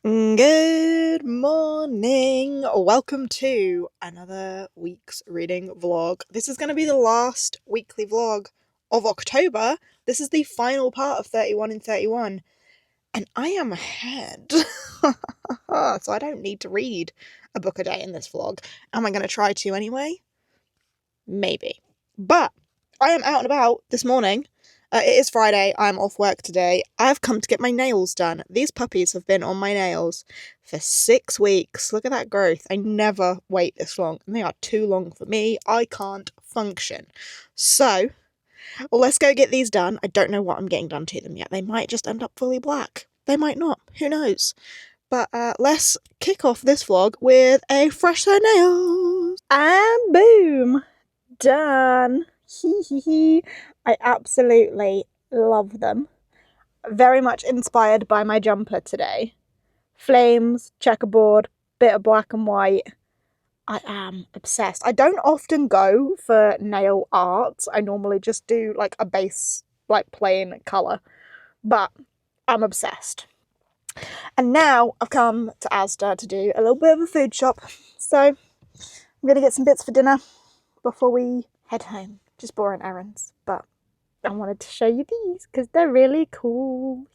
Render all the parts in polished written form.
Good morning. Welcome to another week's reading vlog. This is going to be the last weekly vlog of October. This is the final part of 31 in 31. And I am ahead. So I don't need to read a book a day in this vlog. Am I going to try to anyway? Maybe. But I am out and about this morning. It is Friday, I'm off work today. I've come to get my nails done. These puppies have been on my nails for 6 weeks. Look at that growth. I never wait this long, and they are too long for me. I can't function. So, let's go get these done. I don't know what I'm getting done to them yet. They might just end up fully black. They might not. Who knows? But let's kick off this vlog with a fresh set of nails. And boom! Done! Hee hee hee. I absolutely love them. Very much inspired by my jumper today. Flames, checkerboard, bit of black and white. I am obsessed. I don't often go for nail art. I normally just do like a base, like plain colour. But I'm obsessed. And now I've come to Asda to do a little bit of a food shop. So I'm going to get some bits for dinner before we head home. Just boring errands, but I wanted to show you these because they're really cool.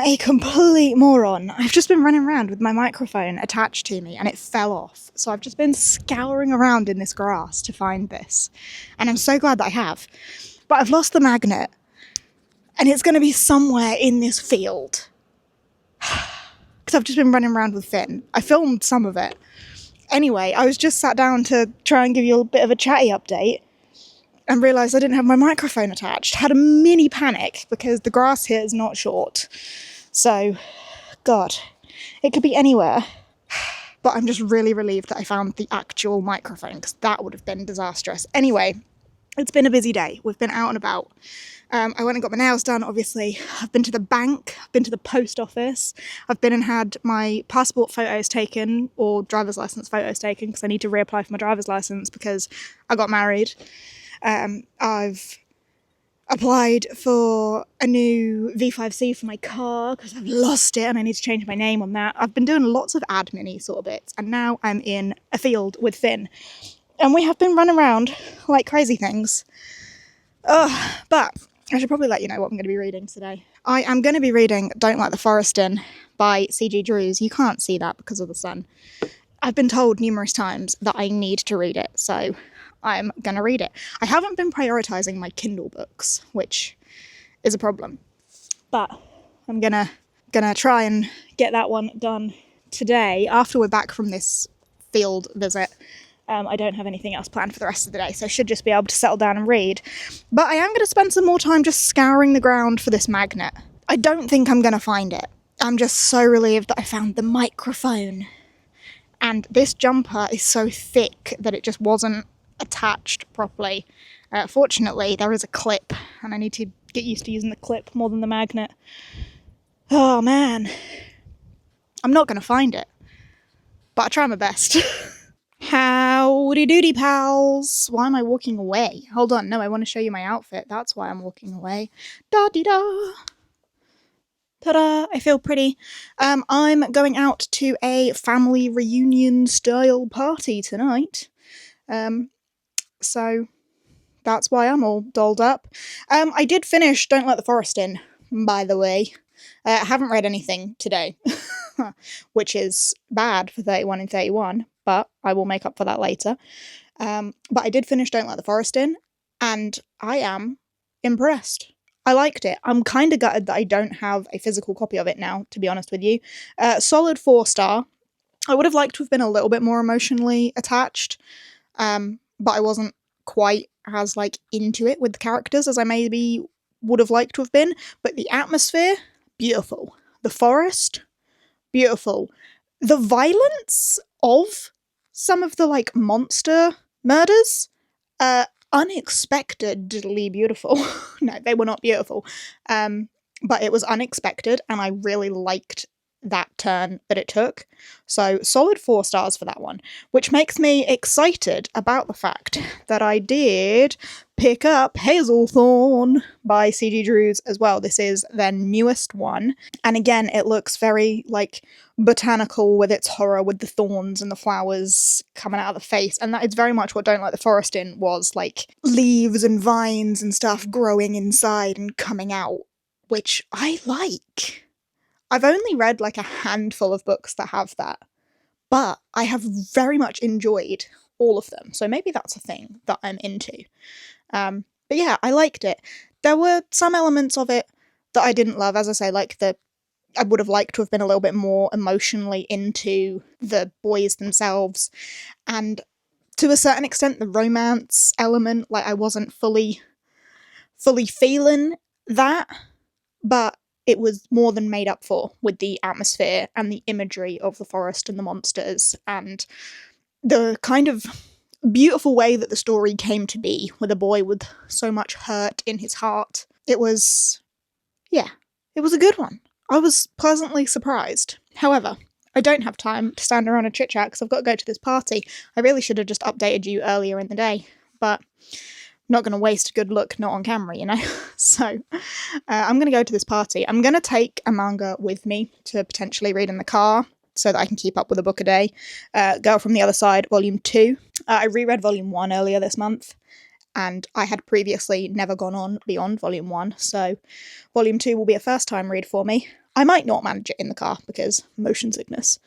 A complete moron. I've just been running around with my microphone attached to me and it fell off. So I've just been scouring around in this grass to find this. And I'm so glad that I have. But I've lost the magnet. And it's going to be somewhere in this field. Because I've just been running around with Finn. I filmed some of it. Anyway, I was just sat down to try and give you a bit of a chatty update. And realised I didn't have my microphone attached. Had a mini panic because the grass here is not short. So, God, it could be anywhere. But I'm just really relieved that I found the actual microphone because that would have been disastrous. Anyway, it's been a busy day. We've been out and about. I went and got my nails done, obviously. I've been to the bank. I've been to the post office. I've been and had my passport photos taken or driver's licence photos taken because I need to reapply for my driver's licence because I got married. I've applied for a new V5C for my car because I've lost it and I need to change my name on that. I've been doing lots of admin-y sort of bits and now I'm in a field with Finn. And we have been running around like crazy things. But I should probably let you know what I'm going to be reading today. I am going to be reading Don't Let the Forest In by C.G. Drews. You can't see that because of the sun. I've been told numerous times that I need to read it, so I'm gonna read it. I haven't been prioritising my Kindle books, which is a problem. But I'm gonna try and get that one done today. After we're back from this field visit, I don't have anything else planned for the rest of the day, so I should just be able to settle down and read. But I am gonna spend some more time just scouring the ground for this magnet. I don't think I'm gonna find it. I'm just so relieved that I found the microphone. And this jumper is so thick that it just wasn't attached properly. Fortunately, there is a clip, and I need to get used to using the clip more than the magnet. Oh man. I'm not going to find it, but I try my best. Howdy doody, pals. Why am I walking away? Hold on, no, I want to show you my outfit. That's why I'm walking away. Da-dee-da. Ta-da, I feel pretty. I'm going out to a family reunion style party tonight. So that's why I'm all dolled up. I did finish Don't Let the Forest In, by the way. I haven't read anything today, which is bad for 31 and 31, but I will make up for that later. But I did finish Don't Let the Forest In, and I am impressed. I liked it. I'm kind of gutted that I don't have a physical copy of it now, to be honest with you. Solid 4-star. I would have liked to have been a little bit more emotionally attached, but I wasn't quite as, like, into it with the characters as I maybe would have liked to have been, but the atmosphere, beautiful. The forest, beautiful. The violence of some of the, like, monster murders, unexpectedly beautiful. No, they were not beautiful. But it was unexpected, and I really liked that turn that it took. So, solid 4 stars for that one, which makes me excited about the fact that I did pick up Hazelthorn by C.G. Drews as well. This is their newest one, and again, it looks very, like, botanical with its horror, with the thorns and the flowers coming out of the face, and that is very much what Don't Like the Forest in was, like, leaves and vines and stuff growing inside and coming out, which I like. I've only read, like, a handful of books that have that, but I have very much enjoyed all of them, so maybe that's a thing that I'm into. But yeah, I liked it. There were some elements of it that I didn't love, as I say, like I would have liked to have been a little bit more emotionally into the boys themselves, and to a certain extent the romance element, like, I wasn't fully feeling that, but it was more than made up for with the atmosphere and the imagery of the forest and the monsters, and the kind of beautiful way that the story came to be, with a boy with so much hurt in his heart. It was a good one. I was pleasantly surprised. However, I don't have time to stand around and chit-chat because I've got to go to this party. I really should have just updated you earlier in the day, but I'm not going to waste a good look not on camera, you know? So, I'm going to go to this party. I'm going to take a manga with me to potentially read in the car so that I can keep up with a book a day. Girl from the Other Side, Volume 2. I reread Volume 1 earlier this month, and I had previously never gone on beyond Volume 1, so Volume 2 will be a first-time read for me. I might not manage it in the car, because motion sickness.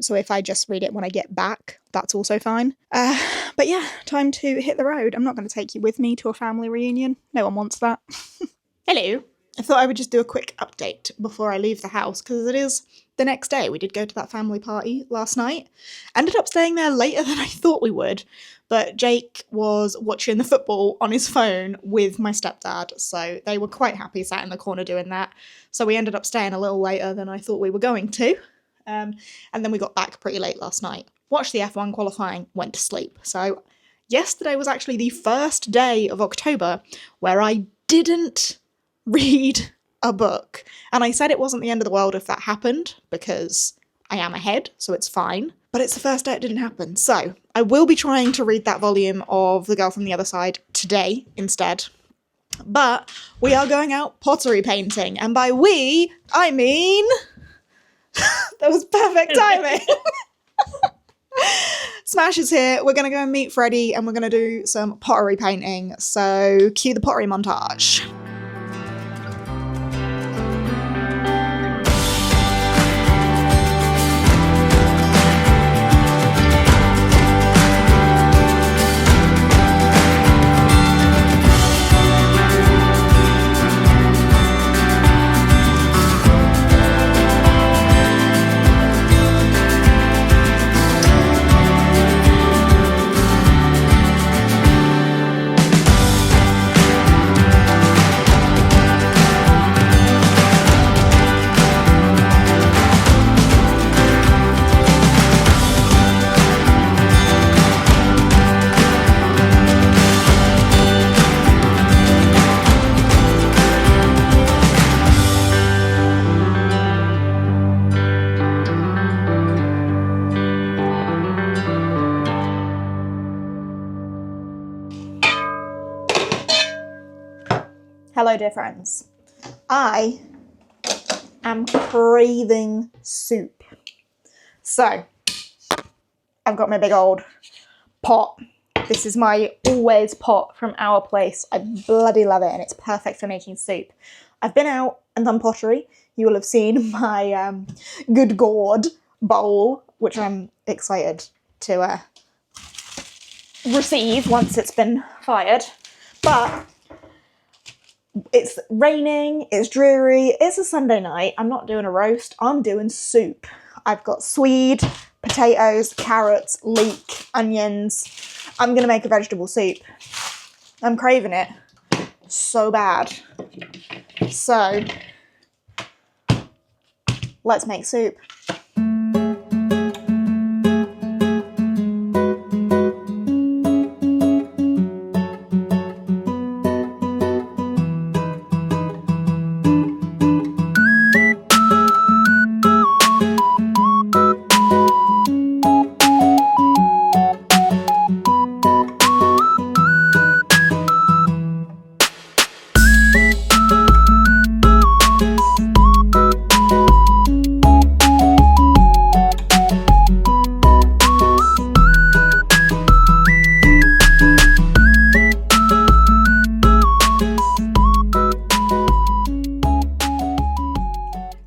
So if I just read it when I get back, that's also fine. But yeah, time to hit the road. I'm not going to take you with me to a family reunion. No one wants that. Hello. I thought I would just do a quick update before I leave the house, because it is the next day. We did go to that family party last night. Ended up staying there later than I thought we would, but Jake was watching the football on his phone with my stepdad, so they were quite happy sat in the corner doing that. So we ended up staying a little later than I thought we were going to. And then we got back pretty late last night. Watched the F1 qualifying, went to sleep. So yesterday was actually the first day of October where I didn't read a book. And I said it wasn't the end of the world if that happened, because I am ahead, so it's fine. But it's the first day it didn't happen. So I will be trying to read that volume of The Girl from the Other Side today instead. But we are going out pottery painting. And by we, I mean... that was perfect timing. Smash is here. We're going to go and meet Freddie and we're going to do some pottery painting. So cue the pottery montage. Hello, dear friends. I am craving soup. So, I've got my big old pot. This is my always pot from our place. I bloody love it and it's perfect for making soup. I've been out and done pottery. You will have seen my good gourd bowl, which I'm excited to receive once it's been fired. But it's raining, it's dreary, it's a Sunday night. I'm not doing a roast, I'm doing soup. I've got swede, potatoes, carrots, leek, onions. I'm gonna make a vegetable soup. I'm craving it so bad. So let's make soup.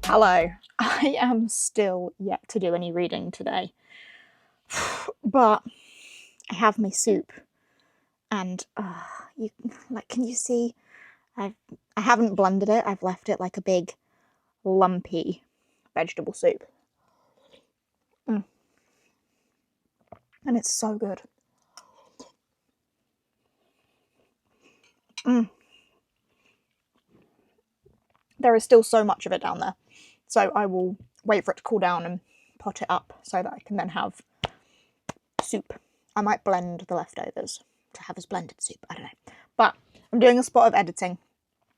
Hello, I am still yet to do any reading today, but I have my soup, and can you see? I haven't blended it. I've left it like a big, lumpy vegetable soup, and it's so good. There is still so much of it down there, so I will wait for it to cool down and pot it up so that I can then have soup. I might blend the leftovers to have as blended soup, I don't know. But I'm doing a spot of editing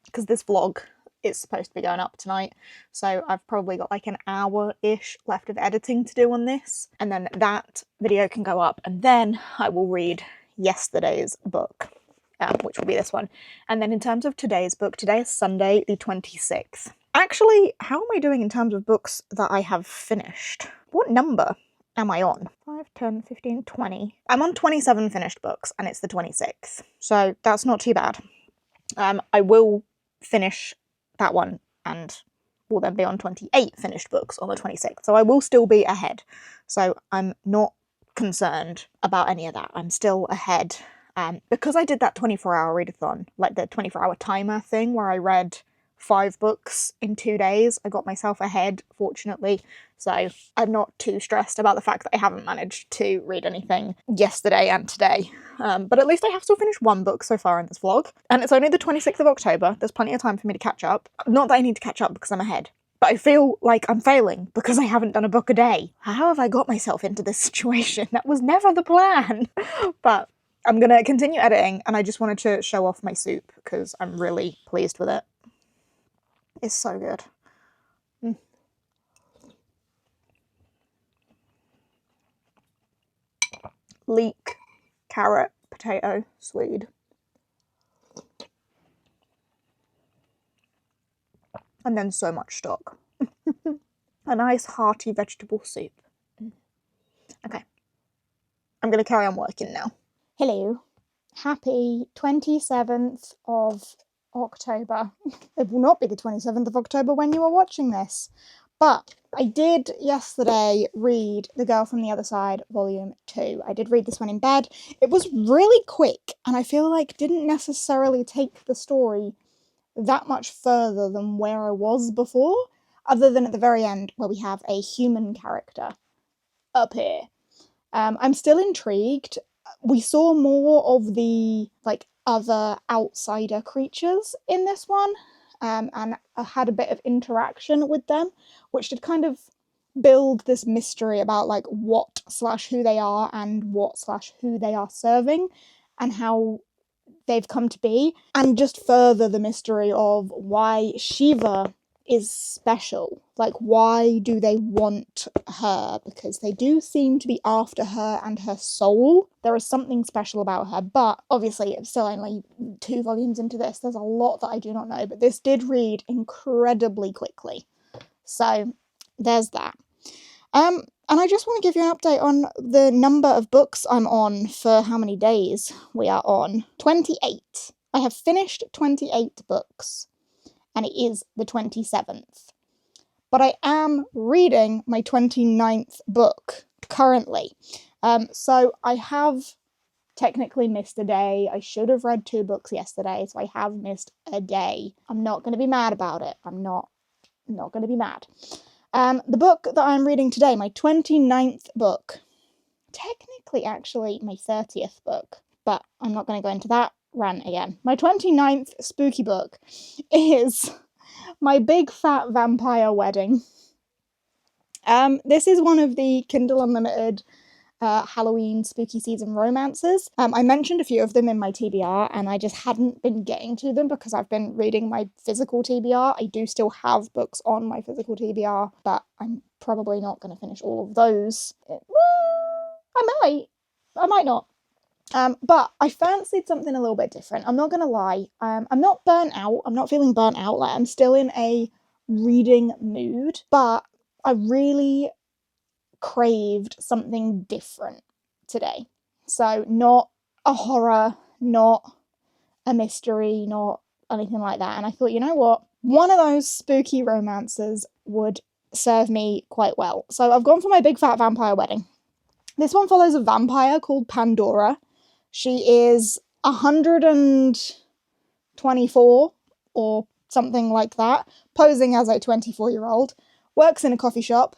because this vlog is supposed to be going up tonight, so I've probably got like an hour-ish left of editing to do on this, and then that video can go up, and then I will read yesterday's book, which will be this one. And then in terms of today's book, today is Sunday the 26th. Actually, how am I doing in terms of books that I have finished? What number am I on? 5, 10, 15, 20. I'm on 27 finished books, and it's the 26th. So that's not too bad. I will finish that one, and will then be on 28 finished books on the 26th. So I will still be ahead. So I'm not concerned about any of that. I'm still ahead. Because I did that 24-hour readathon, like the 24-hour timer thing where I read 5 books in 2 days, I got myself ahead, fortunately, so I'm not too stressed about the fact that I haven't managed to read anything yesterday and today. But at least I have still finished 1 book so far in this vlog, and it's only the 26th of October, there's plenty of time for me to catch up. Not that I need to catch up because I'm ahead, but I feel like I'm failing because I haven't done a book a day. How have I got myself into this situation? That was never the plan! But I'm going to continue editing, and I just wanted to show off my soup because I'm really pleased with it. It's so good. Leek, carrot, potato, swede. And then so much stock. A nice hearty vegetable soup. Okay. I'm going to carry on working now. Hello. Happy 27th of October. It will not be the 27th of October when you are watching this. But I did yesterday read The Girl from the Other Side, Volume 2. I did read this one in bed. It was really quick, and I feel like didn't necessarily take the story that much further than where I was before, other than at the very end where we have a human character up here. I'm still intrigued. We saw more of the other outsider creatures in this one, and I had a bit of interaction with them, which did kind of build this mystery about what/who they are and what/who they are serving and how they've come to be, and just further the mystery of why Shiva is special. Why do they want her? Because they do seem to be after her and her soul. There is something special about her, but obviously it's still only 2 volumes into this. There's a lot that I do not know, but this did read incredibly quickly. So there's that. And I just want to give you an update on the number of books I'm on for how many days we are on. 28. I have finished 28 books. And it is the 27th. But I am reading my 29th book currently. So I have technically missed a day. I should have read 2 books yesterday, so I have missed a day. I'm not going to be mad about it. I'm not going to be mad. The book that I'm reading today, my 29th book, technically actually my 30th book, but I'm not going to go into that rant again. My 29th spooky book is My Big Fat Vampire Wedding. This is one of the Kindle Unlimited Halloween spooky season romances. I mentioned a few of them in my TBR, and I just hadn't been getting to them because I've been reading my physical TBR. I do still have books on my physical TBR, but I'm probably not going to finish all of those. I might not. But I fancied something a little bit different. I'm not going to lie. I'm not burnt out. I'm not feeling burnt out. Like, I'm still in a reading mood, but I really craved something different today. So not a horror, not a mystery, not anything like that. And I thought, you know what? One of those spooky romances would serve me quite well. So I've gone for My Big Fat Vampire Wedding. This one follows a vampire called Pandora. She is 124 or something like that, posing as a 24-year-old, works in a coffee shop,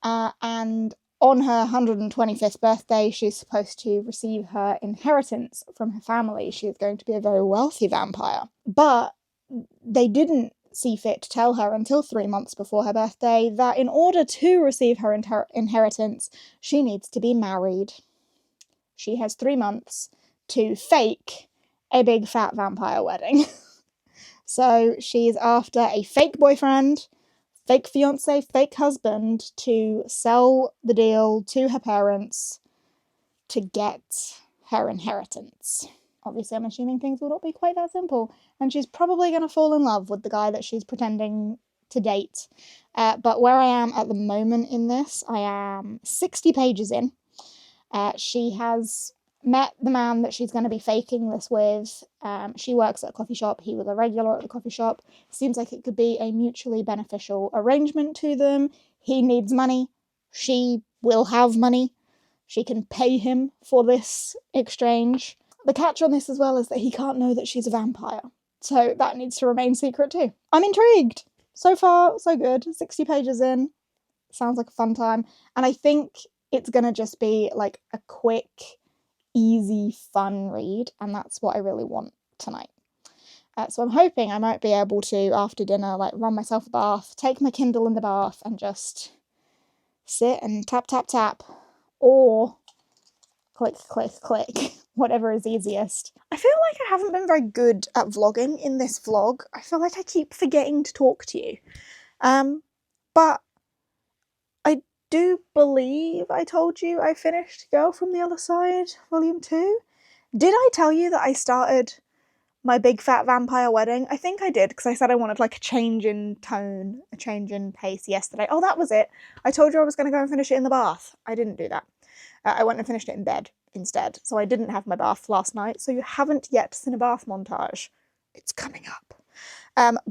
and on her 125th birthday, she's supposed to receive her inheritance from her family. She is going to be a very wealthy vampire. But they didn't see fit to tell her until 3 months before her birthday that in order to receive her inheritance, she needs to be married. She has 3 months to fake a big fat vampire wedding. So she's after a fake boyfriend, fake fiance, fake husband to sell the deal to her parents to get her inheritance. Obviously, I'm assuming things will not be quite that simple, and she's probably going to fall in love with the guy that she's pretending to date. But where I am at the moment in this, I am 60 pages in. She has met the man that she's going to be faking this with. She works at a coffee shop. He was a regular at the coffee shop. Seems like it could be a mutually beneficial arrangement to them. He needs money. She will have money. She can pay him for this exchange. The catch on this as well is that he can't know that she's a vampire. So that needs to remain secret too. I'm intrigued. So far, so good. 60 pages in. Sounds like a fun time. And I think it's going to just be like a quick, easy, fun read, and that's what I really want tonight. So I'm hoping I might be able to, after dinner, like run myself a bath, take my Kindle in the bath, and just sit and tap, tap, tap, or click, click, click, whatever is easiest. I feel like I haven't been very good at vlogging in this vlog. I feel like I keep forgetting to talk to you. But I do believe I told you I finished Girl from the Other Side, Volume 2. Did I tell you that I started My Big Fat Vampire Wedding? I think I did, because I said I wanted like a change in tone, a change in pace yesterday. Oh, that was it. I told you I was going to go and finish it in the bath. I didn't do that. I went and finished it in bed instead, so I didn't have my bath last night, so you haven't yet seen a bath montage. It's coming up.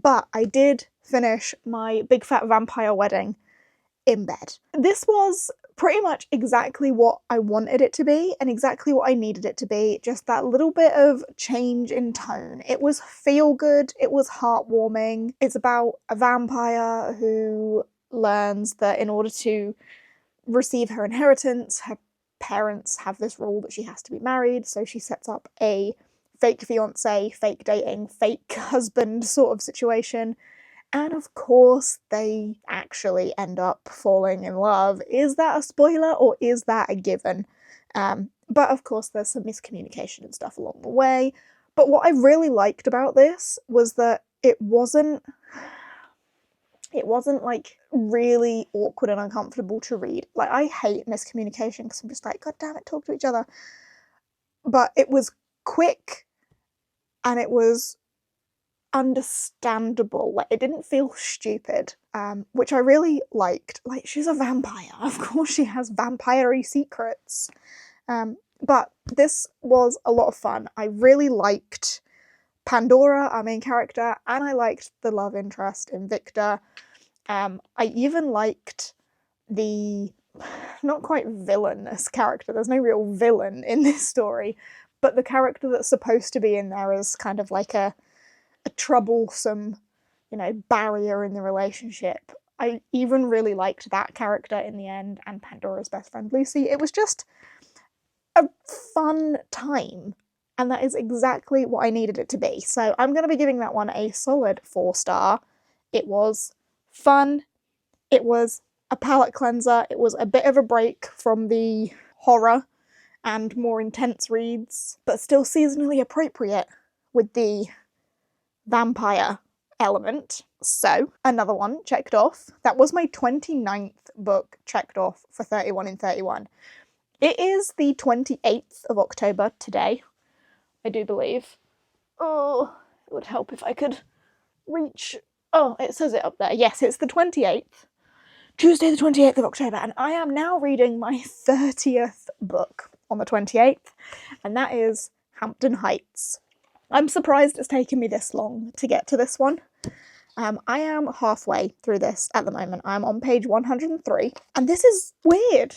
But I did finish My Big Fat Vampire Wedding in bed. This was pretty much exactly what I wanted it to be and exactly what I needed it to be, just that little bit of change in tone. It was feel good, it was heartwarming. It's about a vampire who learns that in order to receive her inheritance, her parents have this rule that she has to be married, so she sets up a fake fiance, fake dating, fake husband sort of situation. And of course, they actually end up falling in love. Is that a spoiler or is that a given? But of course, there's some miscommunication and stuff along the way. But what I really liked about this was that it wasn't like really awkward and uncomfortable to read. Like, I hate miscommunication because I'm just like, God damn it, talk to each other. But it was quick and it was understandable. Like, it didn't feel stupid, which I really liked. Like, she's a vampire. Of course she has vampire-y secrets. But this was a lot of fun. I really liked Pandora, our main character, and I liked the love interest in Victor. I even liked the not quite villainous character. There's no real villain in this story, but the character that's supposed to be in there is kind of like a troublesome, barrier in the relationship. I even really liked that character in the end, and Pandora's best friend Lucy. It was just a fun time, and that is exactly what I needed it to be. So I'm going to be giving that one a solid 4-star. It was fun. It was a palate cleanser. It was a bit of a break from the horror and more intense reads, but still seasonally appropriate with the vampire element. So, another one checked off. That was my 29th book checked off for 31 in 31. It is the 28th of October today, I do believe. Oh, it would help if I could reach... Oh, it says it up there. Yes, it's the 28th. Tuesday the 28th of October, and I am now reading my 30th book on the 28th, and that is Hampton Heights. I'm surprised it's taken me this long to get to this one. I am halfway through this at the moment. I'm on page 103, and this is weird.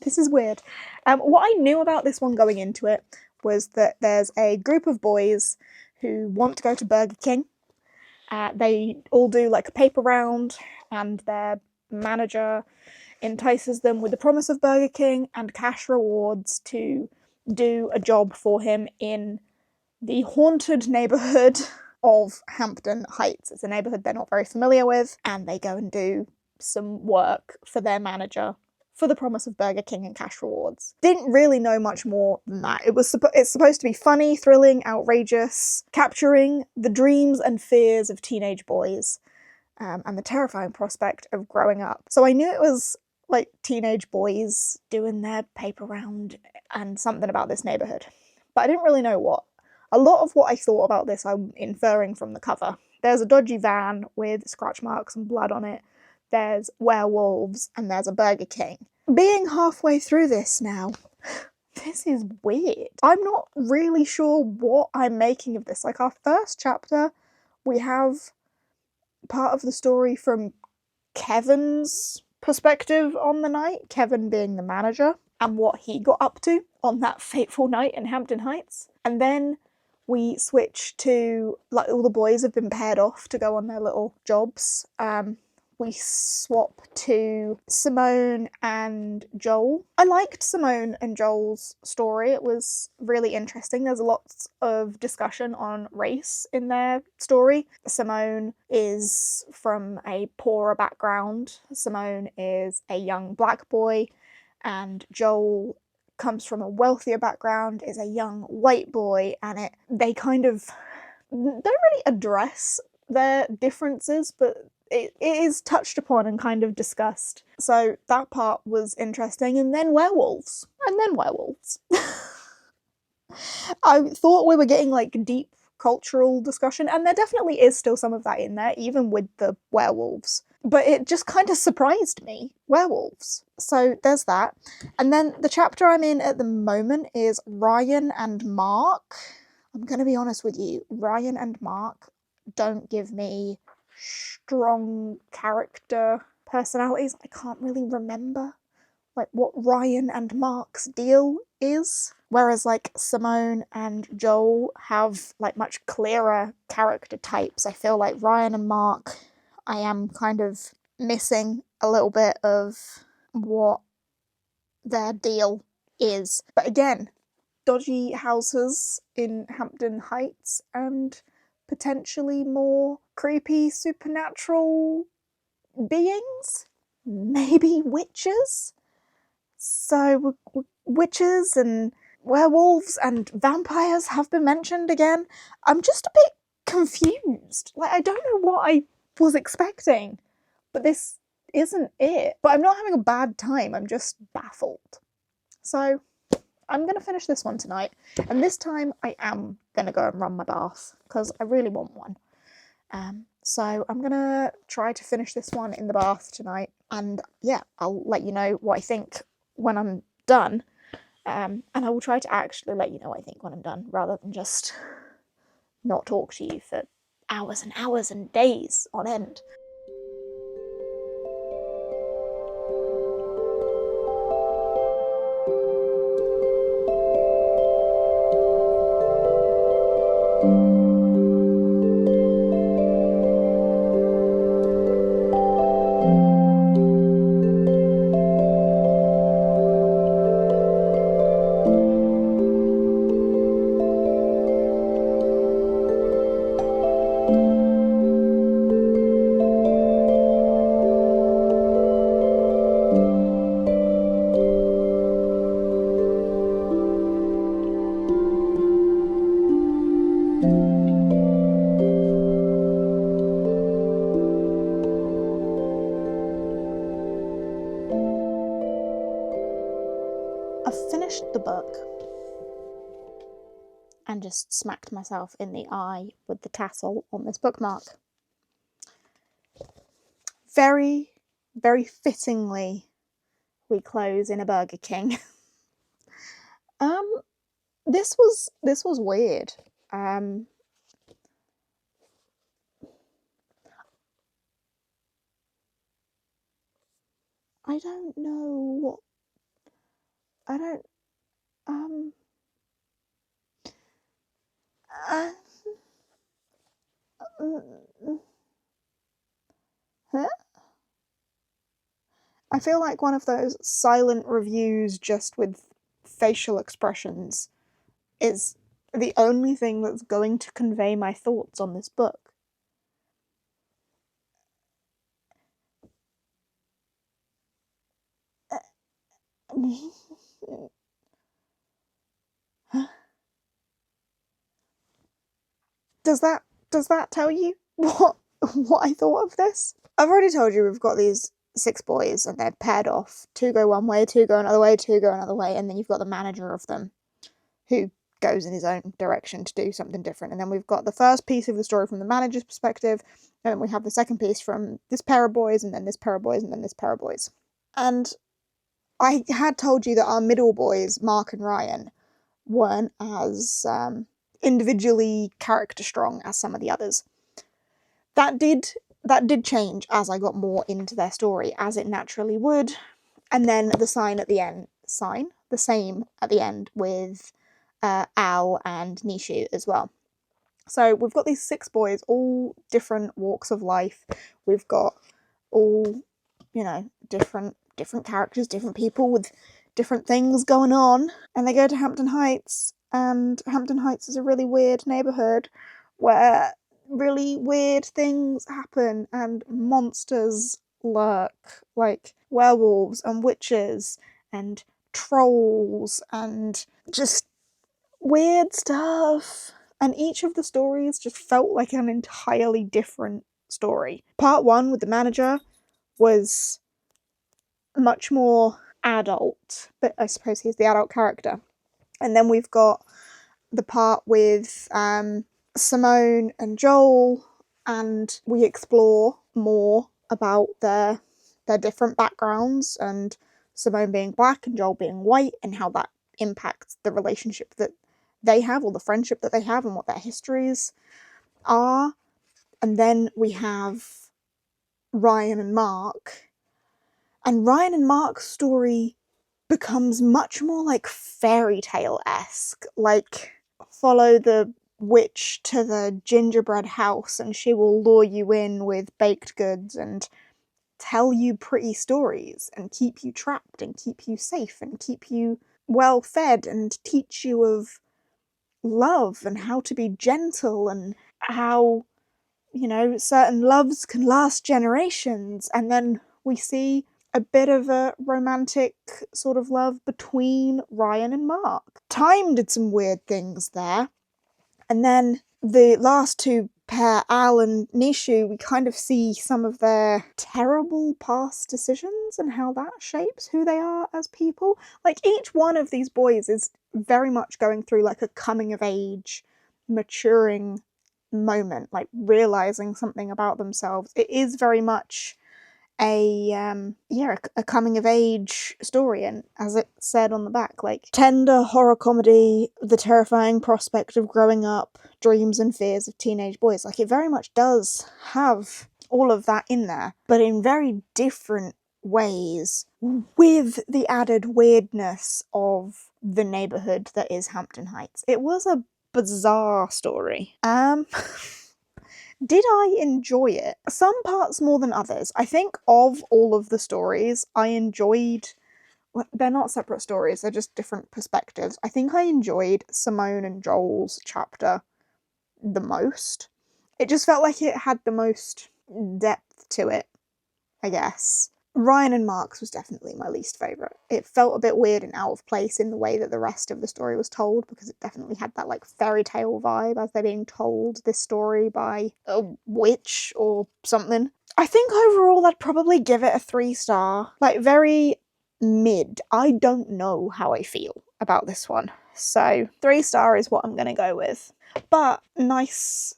This is weird. What I knew about this one going into it was that there's a group of boys who want to go to Burger King. They all do like a paper round, and their manager entices them with the promise of Burger King and cash rewards to do a job for him in the haunted neighbourhood of Hampton Heights. It's a neighbourhood they're not very familiar with, and they go and do some work for their manager for the promise of Burger King and cash rewards. Didn't really know much more than that. It's supposed to be funny, thrilling, outrageous, capturing the dreams and fears of teenage boys, and the terrifying prospect of growing up. So I knew it was like teenage boys doing their paper round and something about this neighbourhood, but I didn't really know what. A lot of what I thought about this I'm inferring from the cover. There's a dodgy van with scratch marks and blood on it. There's werewolves, and there's a Burger King. Being halfway through this now, this is weird. I'm not really sure what I'm making of this. Like, our first chapter, we have part of the story from Kevin's perspective on the night, Kevin being the manager, and what he got up to on that fateful night in Hampton Heights. And then we switch to, like, all the boys have been paired off to go on their little jobs. We swap to Simone and Joel. I liked Simone and Joel's story. It was really interesting. There's lots of discussion on race in their story. Simone is from a poorer background. Simone is a young black boy, and Joel comes from a wealthier background, is a young white boy, and they kind of don't really address their differences, but it is touched upon and kind of discussed. So that part was interesting. And then werewolves. I thought we were getting like deep cultural discussion, and there definitely is still some of that in there, even with the werewolves. But it just kind of surprised me. Werewolves. So there's that. And then the chapter I'm in at the moment is Ryan and Mark. I'm going to be honest with you. Ryan and Mark don't give me strong character personalities. I can't really remember like what Ryan and Mark's deal is. Whereas like Simone and Joel have like much clearer character types. I feel like Ryan and Mark, I am kind of missing a little bit of what their deal is. But again, dodgy houses in Hampton Heights and potentially more creepy supernatural beings? Maybe witches? So witches and werewolves and vampires have been mentioned again. I'm just a bit confused. Like, I don't know what I was expecting, but this isn't it. But I'm not having a bad time, I'm just baffled. So I'm going to finish this one tonight, and this time I am going to go and run my bath, because I really want one. So I'm going to try to finish this one in the bath tonight, and yeah, I'll let you know what I think when I'm done, and I will try to actually let you know what I think when I'm done, rather than just not talk to you for hours and hours and days on end. just smacked myself in the eye with the tassel on this bookmark. Very, very fittingly, we close in a Burger King. This was weird. I don't know what. I don't. Huh? I feel like one of those silent reviews just with facial expressions is the only thing that's going to convey my thoughts on this book. Does that tell you what I thought of this? I've already told you we've got these 6 boys and they're paired off. 2 go one way, 2 go another way, 2 go another way, and then you've got the manager of them who goes in his own direction to do something different. And then we've got the first piece of the story from the manager's perspective, and then we have the second piece from this pair of boys, and then this pair of boys, and then this pair of boys. And I had told you that our middle boys, Mark and Ryan, weren't as individually character strong as some of the others. That did change as I got more into their story, as it naturally would. And then the same at the end with Al and Nishu as well. So we've got these 6 boys, all different walks of life. We've got all, different characters, different people with different things going on. And they go to Hampton Heights, and Hampton Heights is a really weird neighbourhood where really weird things happen and monsters lurk, like werewolves and witches and trolls and just weird stuff. And each of the stories just felt like an entirely different story. Part 1 with the manager was much more adult, but I suppose he's the adult character. And then we've got the part with Simone and Joel, and we explore more about their different backgrounds, and Simone being black and Joel being white, and how that impacts the relationship that they have, or the friendship that they have, and what their histories are. And then we have Ryan and Mark, and Ryan and Mark's story becomes much more like fairy tale-esque, like follow the witch to the gingerbread house and she will lure you in with baked goods and tell you pretty stories and keep you trapped and keep you safe and keep you well fed and teach you of love and how to be gentle and how, certain loves can last generations. And then we see a bit of a romantic sort of love between Ryan and Mark. Time did some weird things there. And then the last 2 pair, Al and Nishu, we kind of see some of their terrible past decisions and how that shapes who they are as people. Like, each one of these boys is very much going through like a coming of age, maturing moment, like realizing something about themselves. It is very much a coming of age story, and as it said on the back, like tender horror comedy, the terrifying prospect of growing up, dreams and fears of teenage boys. Like, it very much does have all of that in there, but in very different ways, with the added weirdness of the neighborhood that is Hampton Heights. It was a bizarre story. Did I enjoy it? Some parts more than others. I think of all of the stories, I enjoyed... Well, they're not separate stories, they're just different perspectives. I think I enjoyed Simone and Joel's chapter the most. It just felt like it had the most depth to it, I guess. Ryan and Mark's was definitely my least favourite. It felt a bit weird and out of place in the way that the rest of the story was told, because it definitely had that like fairy tale vibe as they're being told this story by a witch or something. I think overall I'd probably give it a 3-star. Like, very mid. I don't know how I feel about this one. So 3-star is what I'm going to go with. But nice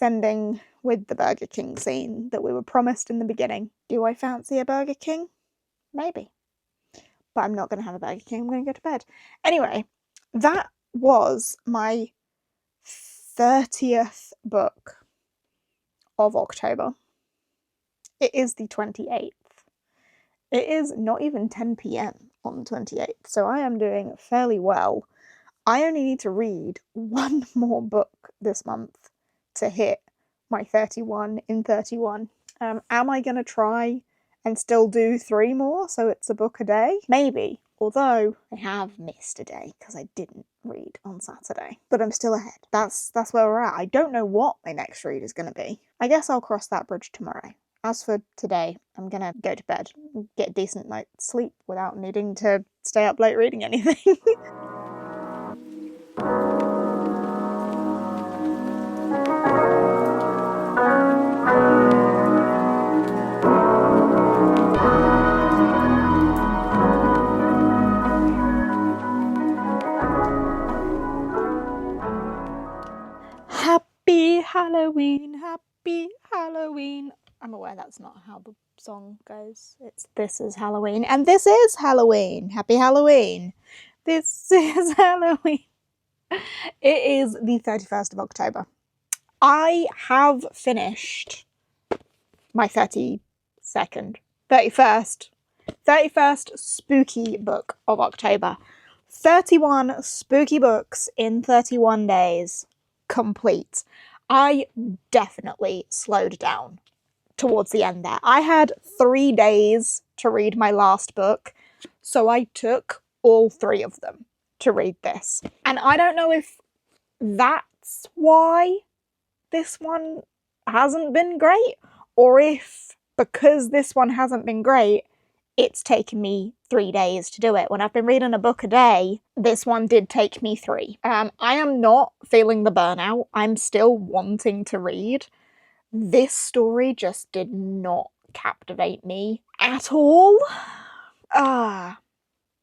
ending with the Burger King scene that we were promised in the beginning. Do I fancy a Burger King? Maybe. But I'm not going to have a Burger King. I'm going to go to bed. Anyway, that was my 30th book of October. It is the 28th. It is not even 10 p.m. on the 28th, so I am doing fairly well. I only need to read one more book this month to hit my 31 in 31. Am I going to try and still do 3 more, so it's a book a day? Maybe, although I have missed a day because I didn't read on Saturday. But I'm still ahead. That's where we're at. I don't know what my next read is going to be. I guess I'll cross that bridge tomorrow. As for today, I'm going to go to bed and get a decent night's sleep without needing to stay up late reading anything. Happy Halloween, happy Halloween. I'm aware that's not how the song goes. It's This Is Halloween, and this is Halloween. Happy Halloween. This is Halloween. It is the 31st of October. I have finished my 31st spooky book of October. 31 spooky books in 31 days. Complete. I definitely slowed down towards the end there. I had 3 days to read my last book, so I took all 3 of them to read this. And I don't know if that's why this one hasn't been great, or if because this one hasn't been great, it's taken me 3 days to do it. When I've been reading a book a day, this one did take me 3. I am not feeling the burnout. I'm still wanting to read. This story just did not captivate me at all.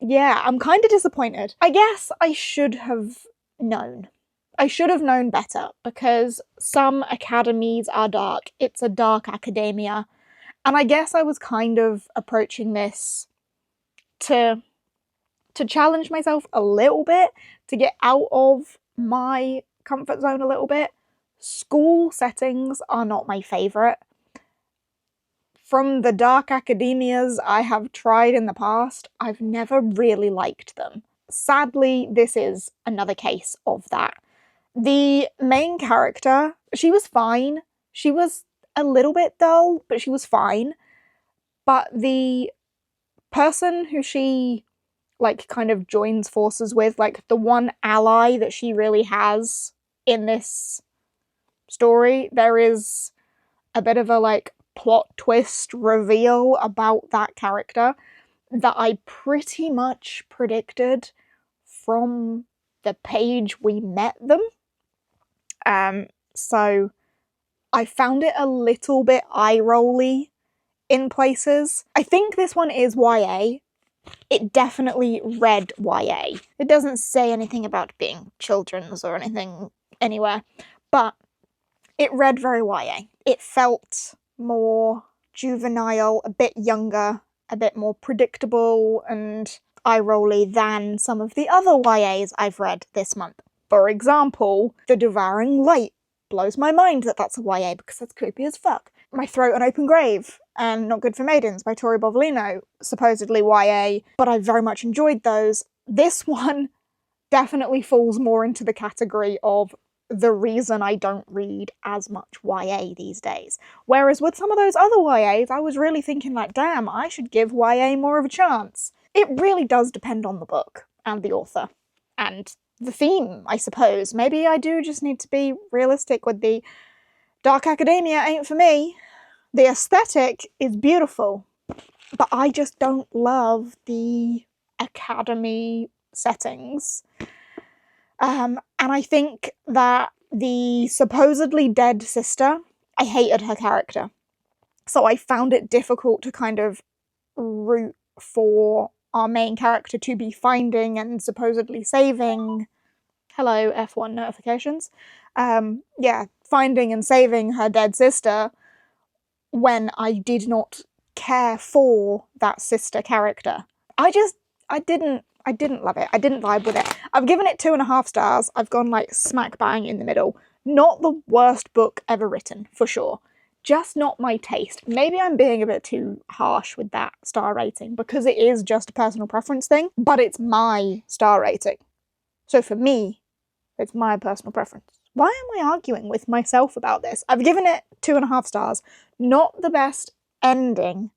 Yeah, I'm kind of disappointed. I guess I should have known. I should have known better, because some academies are dark. It's a dark academia. And I guess I was kind of approaching this to challenge myself a little bit, to get out of my comfort zone a little bit. School settings are not my favourite. From the dark academias I have tried in the past, I've never really liked them. Sadly, this is another case of that. The main character, she was fine. She was a little bit dull, but she was fine. But the person who she, like, kind of joins forces with, like, the one ally that she really has in this story, there is a bit of a, like, plot twist reveal about that character that I pretty much predicted from the page we met them. So I found it a little bit eye-rolly in places. I think this one is YA. It definitely read YA. It doesn't say anything about being children's or anything anywhere, but it read very YA. It felt more juvenile, a bit younger, a bit more predictable and eye-rolly than some of the other YAs I've read this month. For example, The Devouring Light. Blows my mind that that's a YA because that's creepy as fuck. My Throat an Open Grave and Not Good for Maidens by Tori Bovolino, supposedly YA, but I very much enjoyed those. This one definitely falls more into the category of the reason I don't read as much YA these days. Whereas with some of those other YAs, I was really thinking like, damn, I should give YA more of a chance. It really does depend on the book and the author and the theme, I suppose. Maybe I do just need to be realistic with the dark academia ain't for me. The aesthetic is beautiful, but I just don't love the academy settings. And I think that the supposedly dead sister, I hated her character. So I found it difficult to kind of root for our main character to be finding and supposedly saving Hello, F1 notifications. Finding and saving her dead sister when I did not care for that sister character. I didn't love it. I didn't vibe with it. I've given it 2.5 stars. I've gone like smack bang in the middle. Not the worst book ever written, for sure. Just not my taste. Maybe I'm being a bit too harsh with that star rating because it is just a personal preference thing, but it's my star rating. So for me, it's my personal preference. Why am I arguing with myself about this? I've given it 2.5 stars. Not the best ending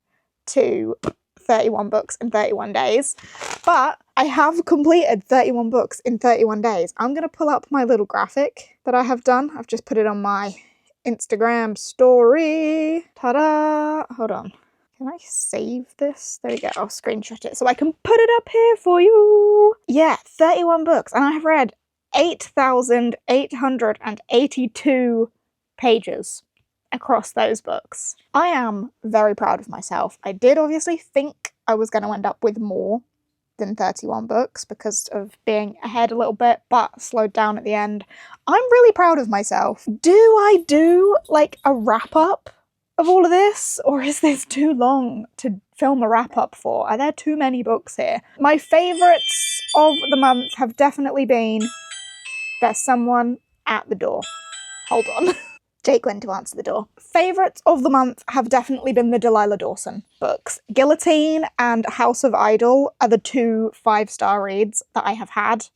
to 31 books in 31 days, but I have completed 31 books in 31 days. I'm going to pull up my little graphic that I have done. I've just put it on my Instagram story. Ta-da! Hold on. Can I save this? There we go. I'll screenshot it so I can put it up here for you. Yeah, 31 books. And I have read 8,882 pages across those books. I am very proud of myself. I did obviously think I was going to end up with more than 31 books because of being ahead a little bit, but slowed down at the end. I'm really proud of myself. Do I do like a wrap-up of all of this, or is this too long to film a wrap-up for? Are there too many books here? My favourites of the month have definitely been There's Someone at the Door. Hold on. Jake went to answer the door. Favourites of the month have definitely been the Delilah Dawson books. Guillotine and House of Idol are the 2 5-star reads that I have had,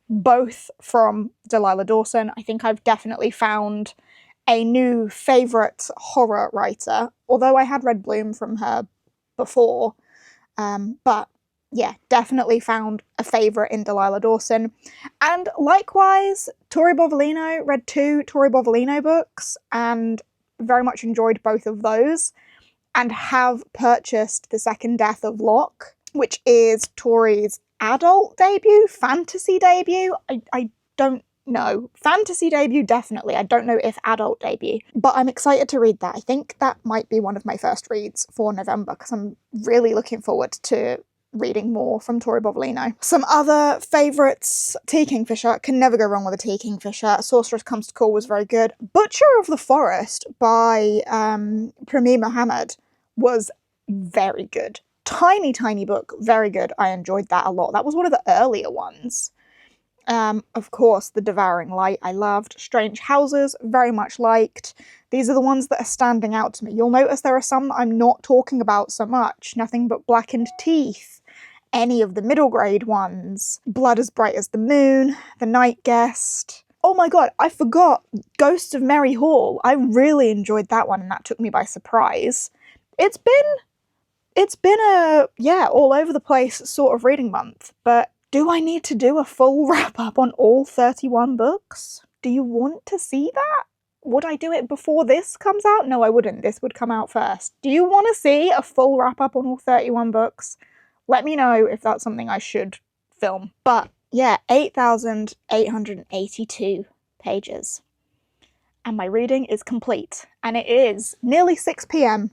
both from Delilah Dawson. I think I've definitely found a new favourite horror writer, although I had read Bloom from her before, but yeah, definitely found a favourite in Delilah Dawson. And likewise, Tori Bovolino, read 2 Tori Bovolino books and very much enjoyed both of those, and have purchased The Second Death of Locke, which is Tori's adult debut, fantasy debut. I don't know. Fantasy debut, definitely. I don't know if adult debut, but I'm excited to read that. I think that might be one of my first reads for November because I'm really looking forward to reading more from Tori Bovolino. Some other favourites: Tea Kingfisher. Can never go wrong with a Tea Kingfisher. Sorceress Comes to Call was very good. Butcher of the Forest by Premier Muhammad was very good. Tiny, tiny book. Very good. I enjoyed that a lot. That was one of the earlier ones. Of course, The Devouring Light I loved. Strange Houses, very much liked. These are the ones that are standing out to me. You'll notice there are some that I'm not talking about so much. Nothing But Blackened Teeth. Any of the middle grade ones. Blood as Bright as the Moon. The Night Guest. Oh my god, I forgot Ghosts of Merry Hall. I really enjoyed that one and that took me by surprise. It's been a, all over the place sort of reading month, but do I need to do a full wrap-up on all 31 books? Do you want to see that? Would I do it before this comes out? No, I wouldn't. This would come out first. Do you want to see a full wrap-up on all 31 books? Let me know if that's something I should film. But yeah, 8,882 pages. And my reading is complete. And it is nearly 6 p.m.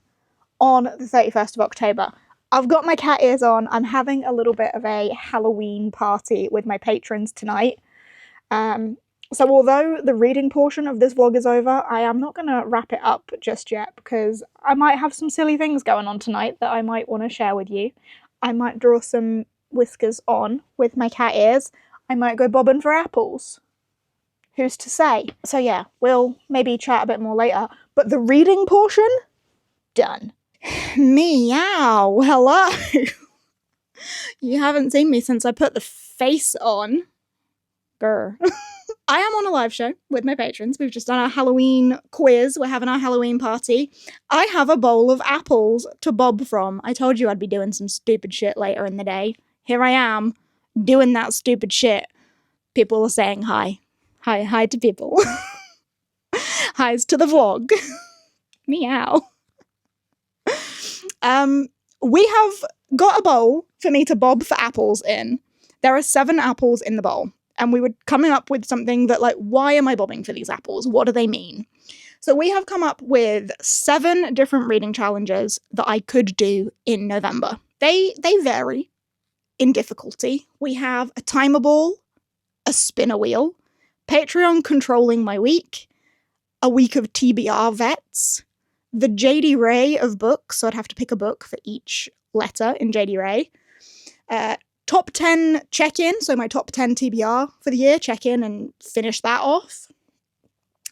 on the 31st of October. I've got my cat ears on. I'm having a little bit of a Halloween party with my patrons tonight. So although the reading portion of this vlog is over, I am not going to wrap it up just yet because I might have some silly things going on tonight that I might want to share with you. I might draw some whiskers on with my cat ears. I might go bobbing for apples. Who's to say? So yeah, we'll maybe chat a bit more later. But the reading portion, done. Meow, hello. You haven't seen me since I put the face on. Grr. I am on a live show with my patrons. We've just done our Halloween quiz. We're having our Halloween party. I have a bowl of apples to bob from. I told you I'd be doing some stupid shit later in the day. Here I am, doing that stupid shit. People are saying hi. Hi to people. Hi's to the vlog. Meow. We have got a bowl for me to bob for apples in. There are 7 apples in the bowl. And we were coming up with something that, like, why am I bobbing for these apples? What do they mean? So we have come up with 7 different reading challenges that I could do in November. They vary in difficulty. We have a timer ball, a spinner wheel, Patreon controlling my week, a week of TBR vets, the Jadeyraereads of books, so I'd have to pick a book for each letter in Jadeyraereads, top 10 check-in, so my top 10 TBR for the year, check in and finish that off.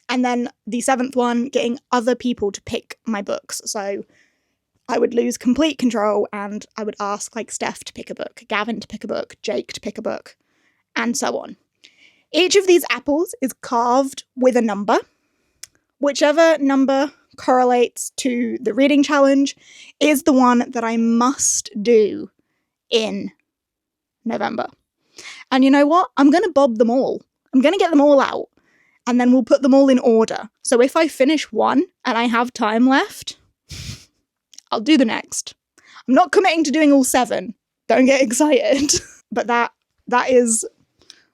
And then the 7th one, getting other people to pick my books. So I would lose complete control and I would ask like Steph to pick a book, Gavin to pick a book, Jake to pick a book, and so on. Each of these apples is carved with a number. Whichever number correlates to the reading challenge is the one that I must do in November. And you know what? I'm going to bob them all. I'm going to get them all out. And then we'll put them all in order. So if I finish one and I have time left, I'll do the next. I'm not committing to doing all 7. Don't get excited. But that is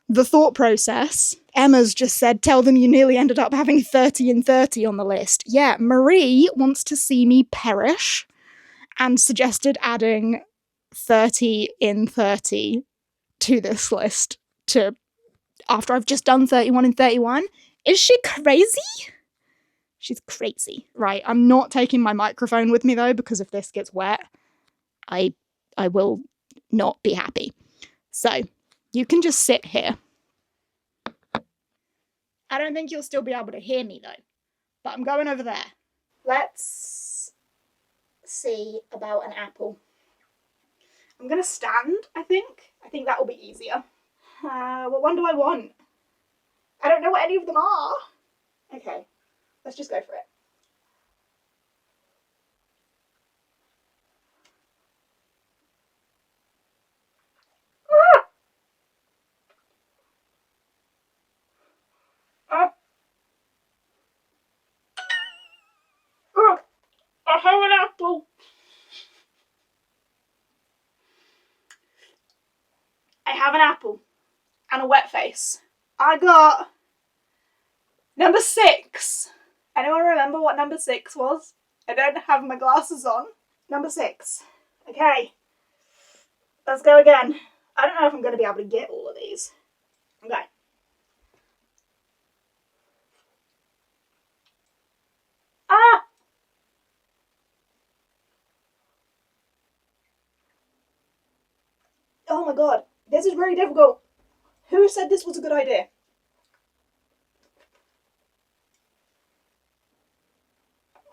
the thought process. Emma's just said, tell them you nearly ended up having 30 in 30 on the list. Yeah, Marie wants to see me perish and suggested adding 30 in 30 to this list after I've just done 31 in 31. Is she crazy? She's crazy. Right, I'm not taking my microphone with me though, because if this gets wet, I will not be happy. So, you can just sit here. I don't think you'll still be able to hear me though, but I'm going over there. Let's see about an apple. I'm going to stand, I think. I think that will be easier. What one do I want? I don't know what any of them are. Okay, let's just go for it. I have an apple. I have an apple and a wet face. I got number 6. Anyone remember what number 6 was? I don't have my glasses on. Number 6. Okay. Let's go again. I don't know if I'm going to be able to get all of these. Okay. Ah! Oh my god. This is really difficult. Who said this was a good idea?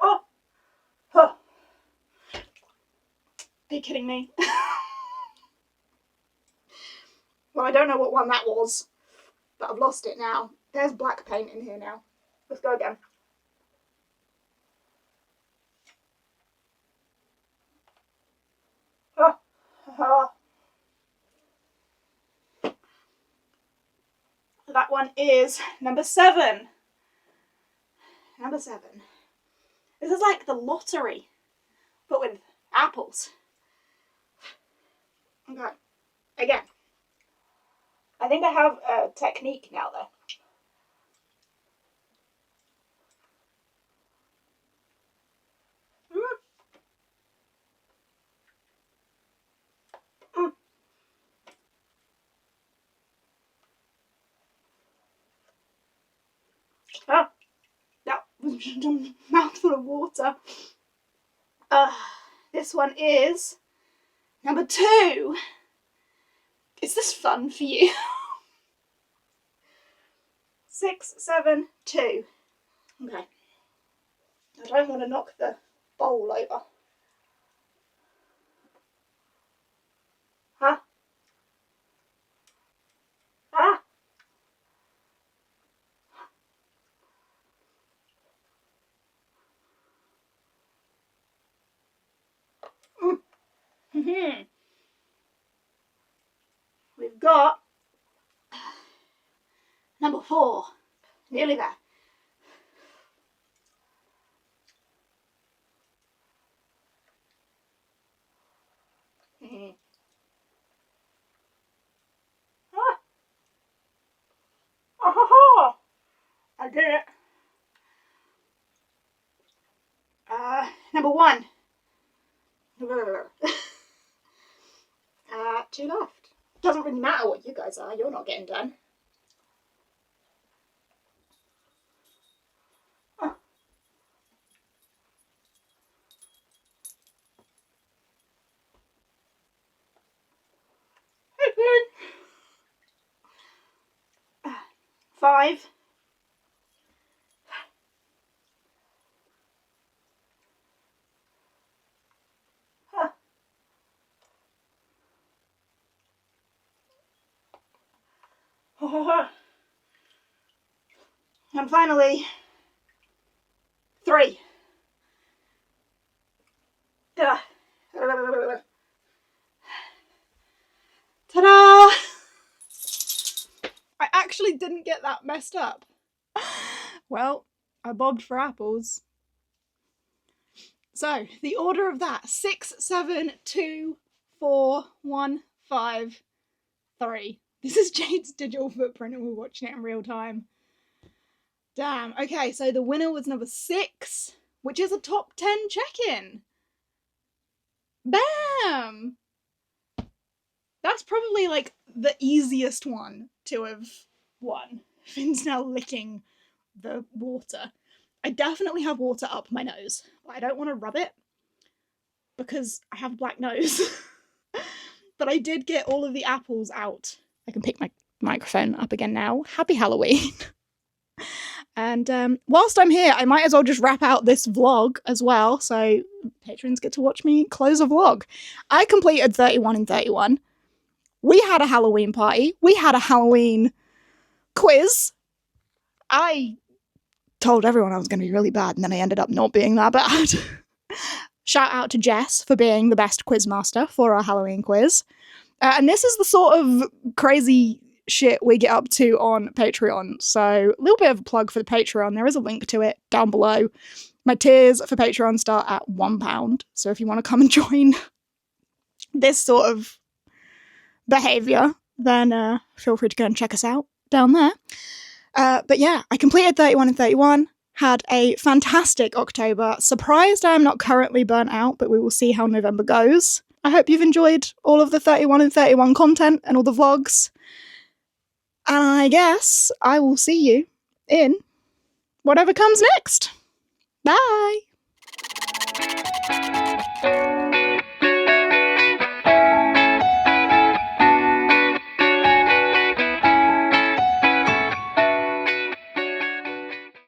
Oh! Huh. Are you kidding me? Well, I don't know what one that was, but I've lost it now. There's black paint in here now. Let's go again. Oh. Oh. That one is number 7. Number 7. This is like the lottery, but with apples. Okay. Again. I think I have a technique now though. Oh, that was just a mouthful of water. This one is number 2. Is this fun for you? 6, 7, 2. Okay. I don't want to knock the bowl over. Huh? Ah! We've got number 4. Nearly there. Ah. Oh, I did it. Number 1. 2 left. Doesn't really matter what you guys are. You're not getting done. 5. And finally, 3. Ta-da! I actually didn't get that messed up. Well, I bobbed for apples. So, the order of that: 6, 7, 2, 4, 1, 5, 3. This is Jade's digital footprint and we're watching it in real time. Damn. Okay, so the winner was number 6, which is a top 10 check-in. Bam! That's probably like the easiest one to have won. Finn's now licking the water. I definitely have water up my nose, but I don't want to rub it because I have a black nose. But I did get all of the apples out. I can pick my microphone up again now. Happy Halloween. And whilst I'm here, I might as well just wrap out this vlog as well, so patrons get to watch me close a vlog. I completed 31 and 31. We had a Halloween party. We had a Halloween quiz. I told everyone I was going to be really bad, and then I ended up not being that bad. Shout out to Jess for being the best quizmaster for our Halloween quiz. And this is the sort of crazy shit we get up to on Patreon. So a little bit of a plug for the Patreon. There is a link to it down below. My tiers for Patreon start at £1. So if you want to come and join this sort of behaviour, then feel free to go and check us out down there. But yeah, I completed 31 and 31. Had a fantastic October. Surprised I am not currently burnt out, but we will see how November goes. I hope you've enjoyed all of the 31 and 31 content and all the vlogs. And I guess I will see you in whatever comes next. Bye!